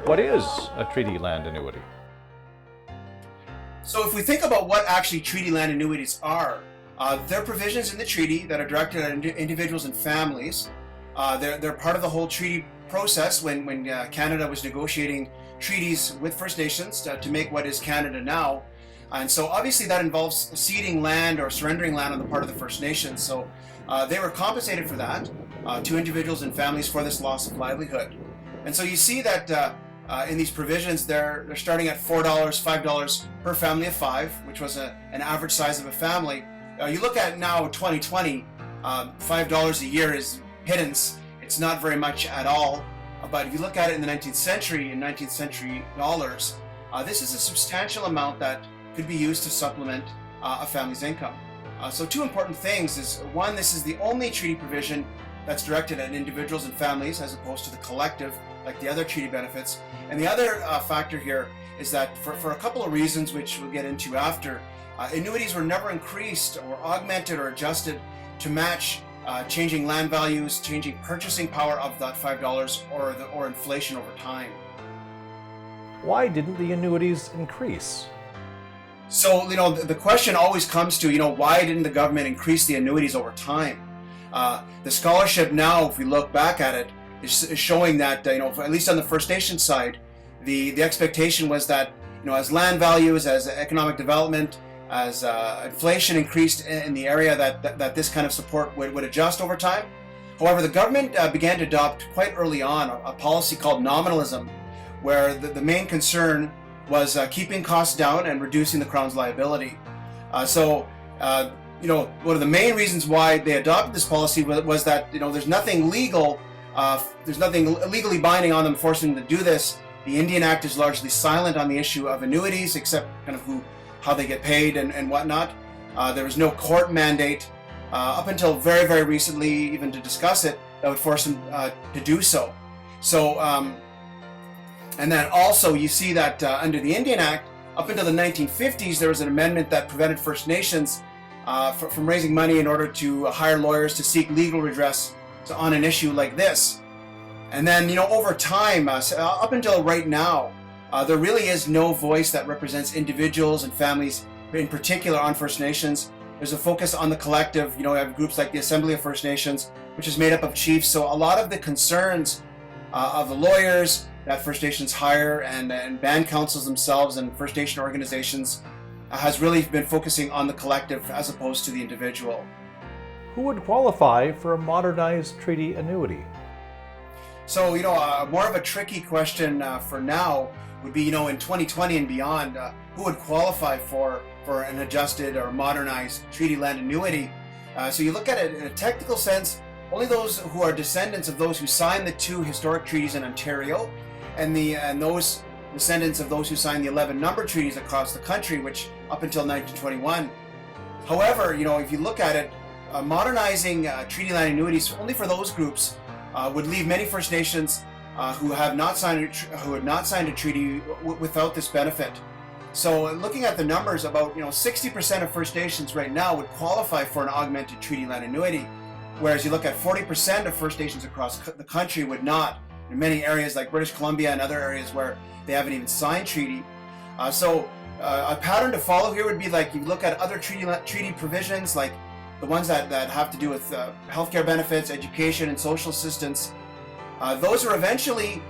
What is a treaty land annuity? So if we think about what actually treaty land annuities are, they're provisions in the treaty that are directed at individuals and families. They're part of the whole treaty process when Canada was negotiating treaties with First Nations to make what is Canada now. And so obviously that involves ceding land or surrendering land on the part of the First Nations. So they were compensated for that to individuals and families for this loss of livelihood. And so you see that in these provisions, they're starting at $4, $5 per family of 5, which was an average size of a family. You look at now 2020, $5 a year is pittance. It's not very much at all. But if you look at it in the 19th century, in 19th century dollars, this is a substantial amount that could be used to supplement a family's income. So two important things is, one, this is the only treaty provision that's directed at individuals and families as opposed to the collective, like the other treaty benefits. And the other factor here is that for a couple of reasons, which we'll get into after, annuities were never increased or augmented or adjusted to match changing land values, changing purchasing power of that $5 or inflation over time. Why didn't the annuities increase? So, the question always comes to, why didn't the government increase the annuities over time? The scholarship now, if we look back at it, is showing that, at least on the First Nation side, the expectation was that, as land values, as economic development, as inflation increased in the area, that this kind of support would adjust over time. However, the government began to adopt quite early on a policy called nominalism, where the main concern was keeping costs down and reducing the Crown's liability. One of the main reasons why they adopted this policy was that there's nothing legal, there's nothing legally binding on them forcing them to do this. The Indian Act is largely silent on the issue of annuities, except kind of how they get paid and whatnot. There was no court mandate up until very, very recently, even to discuss it, that would force them to do so. And then also you see that under the Indian Act, up until the 1950s, there was an amendment that prevented First Nations from raising money in order to hire lawyers to seek legal redress on an issue like this. And then, over time, up until right now, there really is no voice that represents individuals and families, in particular on First Nations. There's a focus on the collective. We have groups like the Assembly of First Nations, which is made up of chiefs. So a lot of the concerns of the lawyers that First Nations hire and band councils themselves and First Nation organizations has really been focusing on the collective as opposed to the individual. Who would qualify for a modernized treaty annuity? So, more of a tricky question for now would be, in 2020 and beyond, who would qualify for an adjusted or modernized treaty land annuity? So you look at it in a technical sense, only those who are descendants of those who signed the 2 historic treaties in Ontario and those descendants of those who signed the 11 numbered treaties across the country, which up until 1921. However, if you look at it, modernizing treaty land annuities only for those groups would leave many First Nations who had not signed a treaty without this benefit. So looking at the numbers, about 60% of First Nations right now would qualify for an augmented treaty land annuity, whereas you look at 40% of First Nations across the country would not. In many areas like British Columbia and other areas where they haven't even signed treaty. A pattern to follow here would be like you look at other treaty provisions, like the ones that have to do with healthcare benefits, education, and social assistance. Those are eventually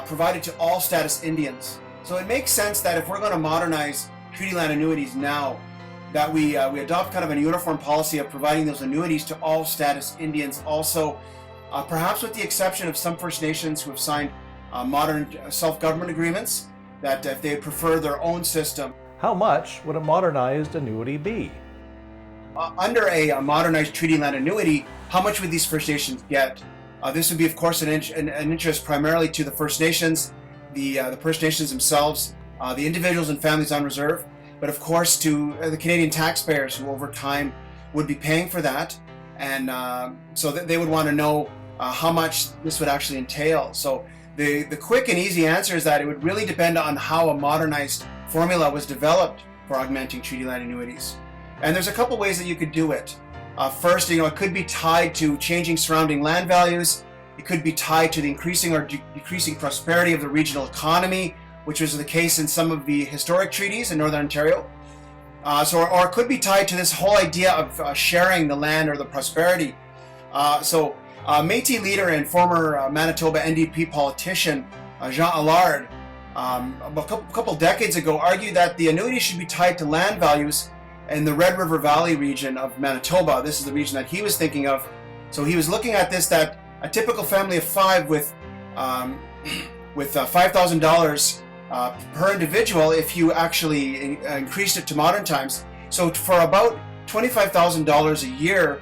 provided to all status Indians. So it makes sense that if we're going to modernize treaty land annuities now, that we adopt kind of a uniform policy of providing those annuities to all status Indians also, perhaps with the exception of some First Nations who have signed modern self-government agreements, that if they prefer their own system. How much would a modernized annuity be? Under a modernized treaty land annuity, how much would these First Nations get? This would be, of course, an interest primarily to the First Nations, the First Nations themselves, the individuals and families on reserve, but of course to the Canadian taxpayers who over time would be paying for that. And so they would want to know how much this would actually entail. So the quick and easy answer is that it would really depend on how a modernized formula was developed for augmenting treaty land annuities. And there's a couple ways that you could do it. First, it could be tied to changing surrounding land values. It could be tied to the increasing or decreasing prosperity of the regional economy, which was the case in some of the historic treaties in Northern Ontario. Or it could be tied to this whole idea of sharing the land or the prosperity. Métis leader and former Manitoba NDP politician Jean Allard, a couple decades ago, argued that the annuity should be tied to land values in the Red River Valley region of Manitoba. This is the region that he was thinking of. So he was looking at this, that a typical family of five with $5,000 per individual, if you actually increased it to modern times, so for about $25,000 a year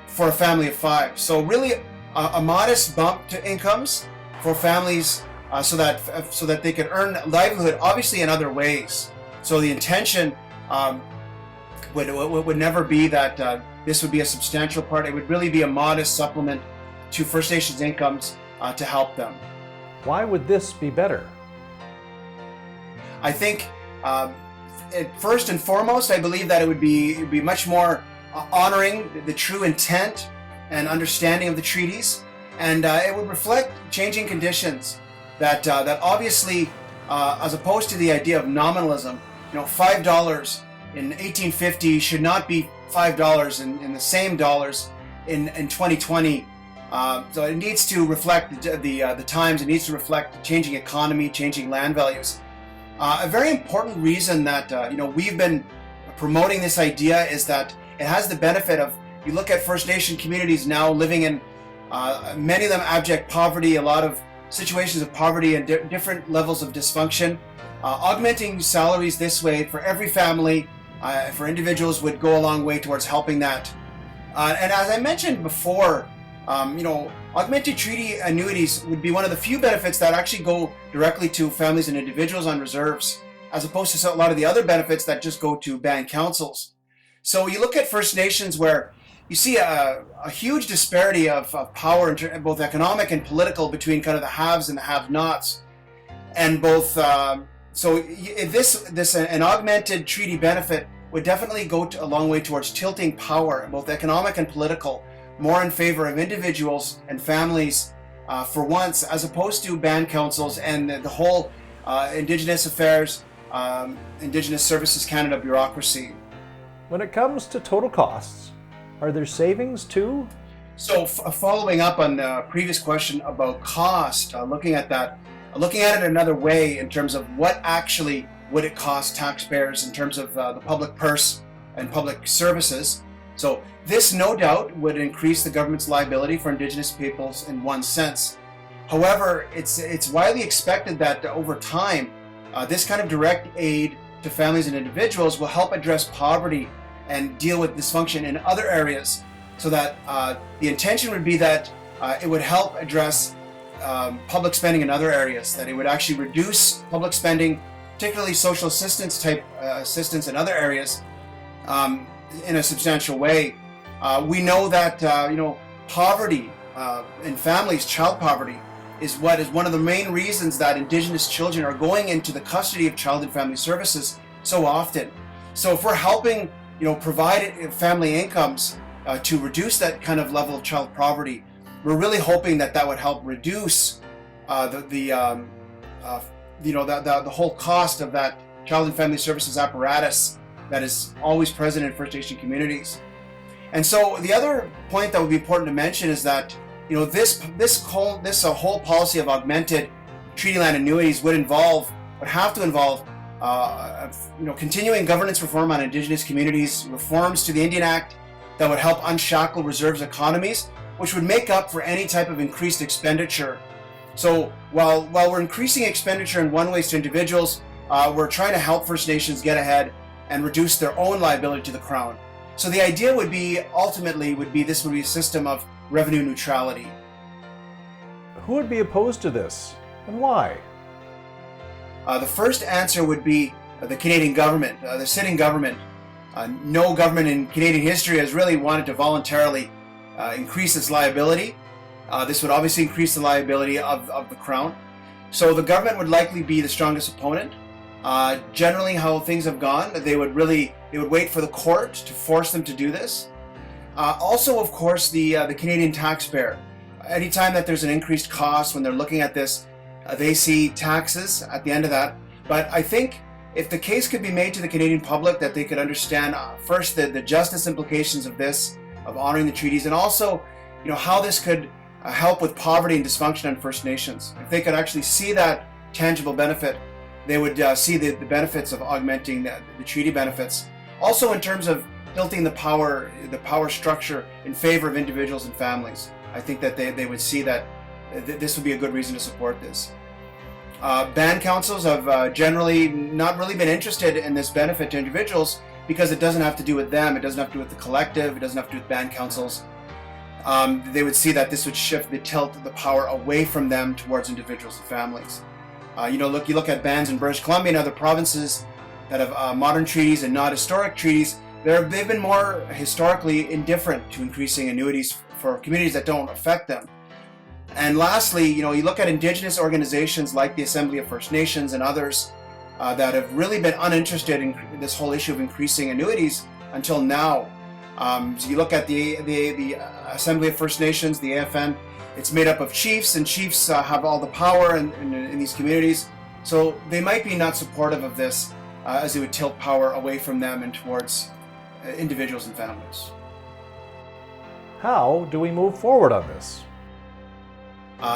for a family of five. So really a modest bump to incomes for families so that they could earn livelihood, obviously in other ways. So the intention would never be that this would be a substantial part. It would really be a modest supplement to First Nations incomes to help them. Why would this be better? I think first and foremost, I believe that it would be much more honoring the true intent and understanding of the treaties, and it would reflect changing conditions. That obviously, as opposed to the idea of nominalism, $5 in 1850 should not be $5 in the same dollars in 2020. So it needs to reflect the times. It needs to reflect the changing economy, changing land values. A very important reason that we've been promoting this idea is that it has the benefit of, you look at First Nation communities now living in many of them abject poverty, a lot of situations of poverty and different levels of dysfunction. Augmenting salaries this way for every family, for individuals, would go a long way towards helping that. And as I mentioned before, augmented treaty annuities would be one of the few benefits that actually go directly to families and individuals on reserves, as opposed to a lot of the other benefits that just go to band councils. So you look at First Nations, where you see a huge disparity of power, both economic and political, between kind of the haves and the have-nots. And both, an augmented treaty benefit would definitely go a long way towards tilting power, both economic and political, more in favor of individuals and families for once, as opposed to band councils and the whole Indigenous Affairs, Indigenous Services Canada bureaucracy. When it comes to total costs, are there savings too? So following up on the previous question about cost, looking at it another way in terms of what actually would it cost taxpayers in terms of the public purse and public services. So this no doubt would increase the government's liability for Indigenous peoples in one sense. However, it's widely expected that over time, this kind of direct aid to families and individuals will help address poverty and deal with dysfunction in other areas, so that the intention would be that it would help address public spending in other areas, that it would actually reduce public spending, particularly social assistance type assistance in other areas, in a substantial way. We know that poverty in families, child poverty, is one of the main reasons that Indigenous children are going into the custody of Child and Family Services so often. So if we're helping provide family incomes to reduce that kind of level of child poverty, we're really hoping that would help reduce the whole cost of that Child and Family Services apparatus that is always present in First Nation communities. And so the other point that would be important to mention is that this whole policy of augmented treaty land annuities would have to involve continuing governance reform on Indigenous communities, reforms to the Indian Act that would help unshackle reserves economies, which would make up for any type of increased expenditure. So while we're increasing expenditure in one ways to individuals, we're trying to help First Nations get ahead and reduce their own liability to the Crown. So the idea would be this would be a system of revenue neutrality. Who would be opposed to this, and why? The first answer would be the Canadian government, the sitting government. No government in Canadian history has really wanted to voluntarily increase its liability. This would obviously increase the liability of the Crown. So the government would likely be the strongest opponent. Generally, how things have gone, they would wait for the court to force them to do this. Also, of course, the Canadian taxpayer. anytime that there's an increased cost when they're looking at this, they see taxes at the end of that. But I think if the case could be made to the Canadian public that they could understand first the justice implications of this, of honoring the treaties, and also, how this could help with poverty and dysfunction on First Nations. If they could actually see that tangible benefit, they would see the benefits of augmenting the treaty benefits. Also, in terms of tilting the power structure in favor of individuals and families, I think that they would see that this would be a good reason to support this. Band councils have generally not really been interested in this benefit to individuals because it doesn't have to do with them, it doesn't have to do with the collective, it doesn't have to do with band councils. They would see that this would shift the tilt of the power away from them towards individuals and families. You look at bands in British Columbia and other provinces that have modern treaties and not historic treaties. They've been more historically indifferent to increasing annuities for communities that don't affect them. And lastly, you look at Indigenous organizations like the Assembly of First Nations and others that have really been uninterested in this whole issue of increasing annuities until now. So you look at the Assembly of First Nations, the AFN, it's made up of chiefs, and chiefs have all the power in these communities. So they might be not supportive of this as they would tilt power away from them and towards individuals and families. How do we move forward on this?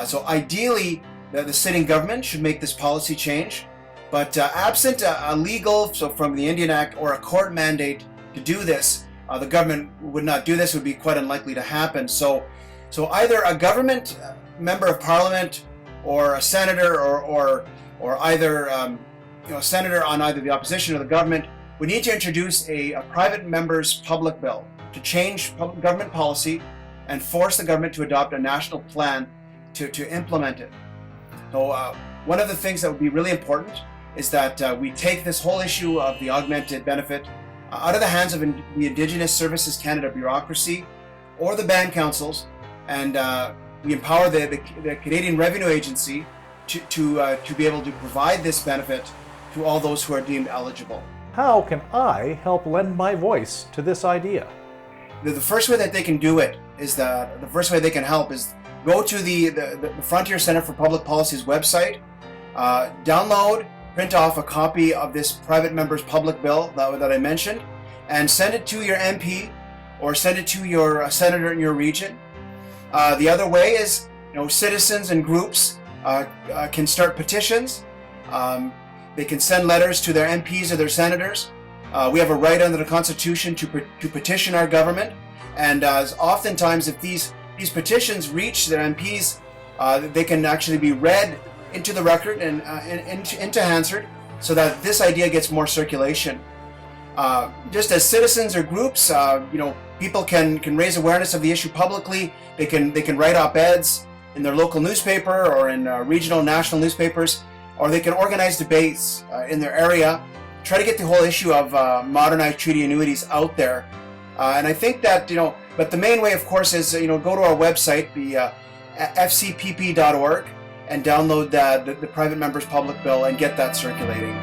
So ideally, the sitting government should make this policy change, but absent a legal, so from the Indian Act or a court mandate to do this, the government would not do this. It would be quite unlikely to happen. So either a government member of parliament or a senator or either a senator on either the opposition or the government would need to introduce a private member's public bill to change government policy and force the government to adopt a national plan to implement it. So one of the things that would be really important is that we take this whole issue of the augmented benefit out of the hands of the Indigenous Services Canada bureaucracy or the band councils, and we empower the Canadian Revenue Agency to be able to provide this benefit to all those who are deemed eligible. How can I help lend my voice to this idea? The first way that they can do it is the first way they can help is go to the Frontier Center for Public Policy's website, download, print off a copy of this private member's public bill that I mentioned, and send it to your MP or send it to your senator in your region. The other way is, citizens and groups can start petitions. They can send letters to their MPs or their senators. We have a right under the Constitution to petition our government, and oftentimes if these petitions reach their MPs, they can actually be read into the record and into Hansard, so that this idea gets more circulation. Just as citizens or groups, people can raise awareness of the issue publicly. They can write op-eds in their local newspaper or in regional, national newspapers, or they can organize debates in their area, try to get the whole issue of modernized treaty annuities out there. And I think that, but the main way, of course, is, go to our website, the fcpp.org, and download the private member's public bill and get that circulating.